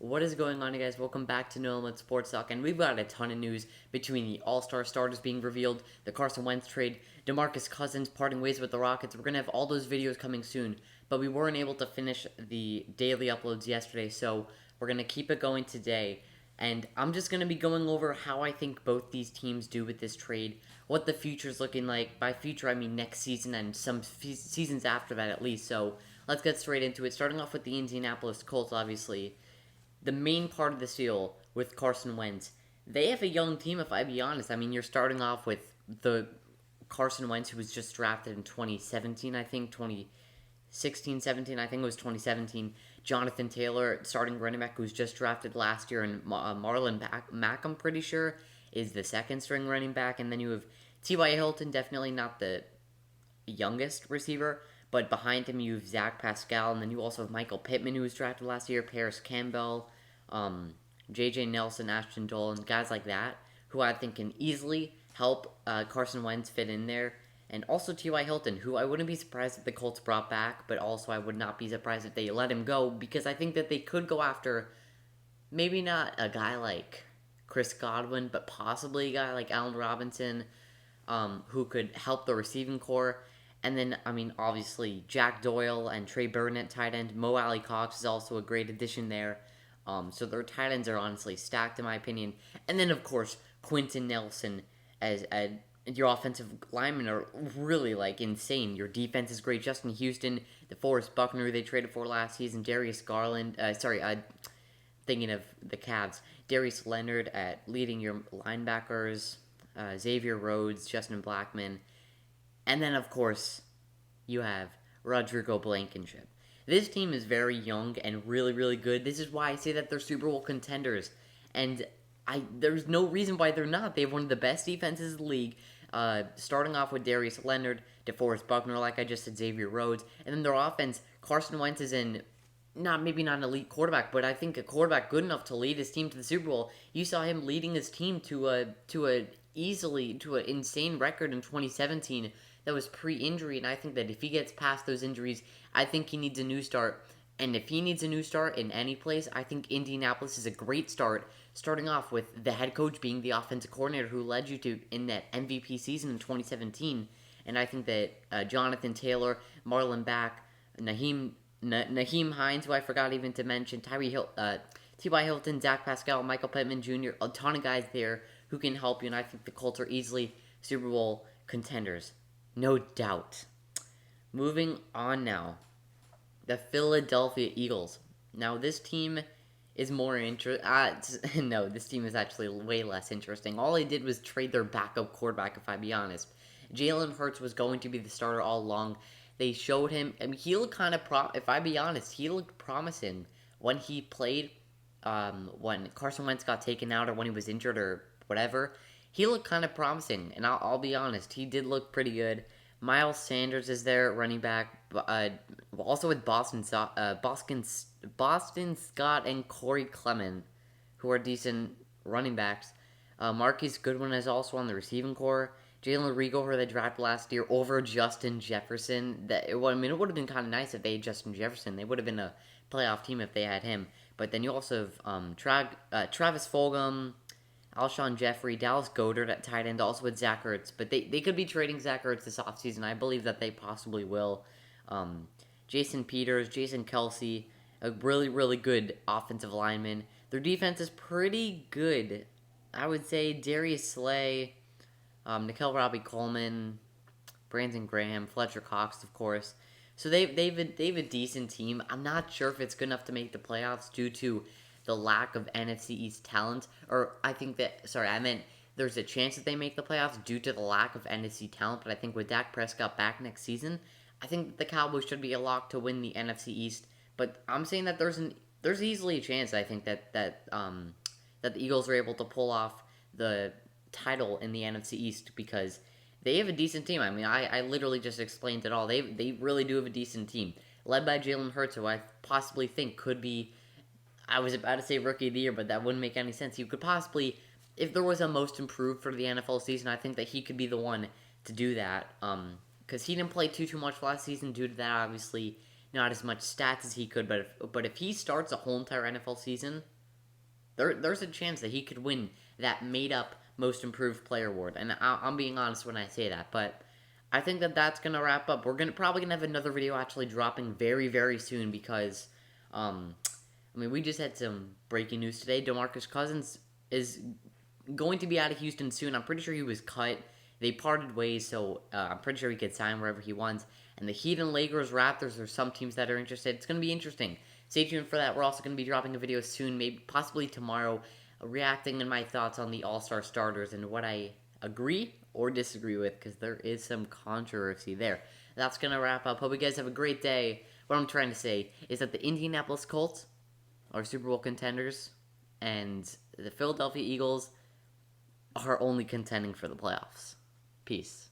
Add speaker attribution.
Speaker 1: What is going on, you guys? Welcome back to No Limit Sports Talk, and we've got a ton of news between the All-Star starters being revealed, the Carson Wentz trade, DeMarcus Cousins parting ways with the Rockets. We're gonna have all those videos coming soon, but we weren't able to finish the daily uploads yesterday, so we're gonna keep it going today. And I'm just gonna be going over how I think both these teams do with this trade, what the future's looking like. By future, I mean next season and some seasons after that at least. So let's get straight into it. Starting off with the Indianapolis Colts, obviously the main part of the deal with Carson Wentz. They have a young team, if I be honest. I mean, you're starting off with the Carson Wentz, who was just drafted in 2017, I think, 2016, 17, I think it was 2017. Jonathan Taylor, starting running back, who was just drafted last year, and Marlon Mack, I'm pretty sure, is the second string running back. And then you have T.Y. Hilton, definitely not the youngest receiver, but behind him you have Zach Pascal, and then you also have Michael Pittman, who was drafted last year, Paris Campbell, J.J. Nelson, Ashton Dolan, guys like that, who I think can easily help Carson Wentz fit in there. And also T.Y. Hilton, who I wouldn't be surprised if the Colts brought back, but also I would not be surprised if they let him go, because I think that they could go after maybe not a guy like Chris Godwin, but possibly a guy like Allen Robinson, who could help the receiving core. And then, I mean, obviously, Jack Doyle and Trey Burnett tight end. Mo Alley Cox is also a great addition there. So their tight ends are honestly stacked, in my opinion. And then, of course, Quentin Nelson as your offensive linemen are really, insane. Your defense is great. Justin Houston, DeForest Buckner, they traded for last season. Darius Garland, thinking of the Cavs. Darius Leonard at leading your linebackers. Xavier Rhodes, Justin Blackman. And then, of course, you have Rodrigo Blankenship. This team is very young and really, really good. This is why I say that they're Super Bowl contenders. And there's no reason why they're not. They have one of the best defenses in the league. Starting off with Darius Leonard, DeForest Buckner, like I just said, Xavier Rhodes. And then their offense, Carson Wentz is in maybe not an elite quarterback, but I think a quarterback good enough to lead his team to the Super Bowl. You saw him leading his team to an insane record in 2017 that was pre-injury, and I think that if he gets past those injuries, I think he needs a new start. And if he needs a new start in any place, I think Indianapolis is a great start, starting off with the head coach being the offensive coordinator who led you to in that MVP season in 2017. And I think that Jonathan Taylor, Marlon Mack, Naheem Hines, who I forgot even to mention, T.Y. Hilton, Zach Pascal, Michael Pittman Jr., a ton of guys there who can help you, and I think the Colts are easily Super Bowl contenders. No doubt. Moving on now. The Philadelphia Eagles. Now, this team is more interesting. No, this team is actually way less interesting. All they did was trade their backup quarterback, if I be honest. Jalen Hurts was going to be the starter all along. They showed him. I mean, he looked kind of if I be honest, he looked promising when he played. When Carson Wentz got taken out or when he was injured or whatever, he looked kind of promising. And I'll be honest, he did look pretty good. Miles Sanders is there, running back. Also with Boston Scott and Corey Clement, who are decent running backs. Marquise Goodwin is also on the receiving core. Jalen Reagor, who they drafted last year, over Justin Jefferson. It would have been kind of nice if they had Justin Jefferson. They would have been a playoff team if they had him. But then you also have Travis Fulgham, Alshon Jeffrey, Dallas Goedert at tight end, also with Zach Ertz. But they could be trading Zach Ertz this offseason. I believe that they possibly will. Jason Peters, Jason Kelsey, a really, really good offensive lineman. Their defense is pretty good. I would say Darius Slay, Nickel Robbie Coleman, Brandon Graham, Fletcher Cox, of course. So they've a decent team. I'm not sure if it's good enough to make the playoffs due to the lack of NFC East talent. I meant there's a chance that they make the playoffs due to the lack of NFC talent. But I think with Dak Prescott back next season, I think the Cowboys should be a lock to win the NFC East. But I'm saying that there's easily a chance. I think that the Eagles are able to pull off the title in the NFC East because they have a decent team. I mean, I literally just explained it all. They really do have a decent team, led by Jalen Hurts, who I possibly think could be. I was about to say Rookie of the Year, but that wouldn't make any sense. You could possibly, if there was a most improved for the NFL season, I think that he could be the one to do that. Because he didn't play too much last season due to that, obviously, not as much stats as he could, but if he starts a whole entire NFL season, there's a chance that he could win that made-up Most Improved Player award. And I'm being honest when I say that, but I think that that's gonna wrap up. We're probably gonna have another video actually dropping very, very soon because, we just had some breaking news today. DeMarcus Cousins is going to be out of Houston soon. I'm pretty sure he was cut. They parted ways, so I'm pretty sure he could sign wherever he wants. And the Heat and Lakers, Raptors, there's some teams that are interested. It's going to be interesting. Stay tuned for that. We're also going to be dropping a video soon, maybe possibly tomorrow, reacting and my thoughts on the All-Star starters and what I agree or disagree with, because there is some controversy there. That's going to wrap up. Hope you guys have a great day. What I'm trying to say is that the Indianapolis Colts are Super Bowl contenders, and the Philadelphia Eagles are only contending for the playoffs. Peace.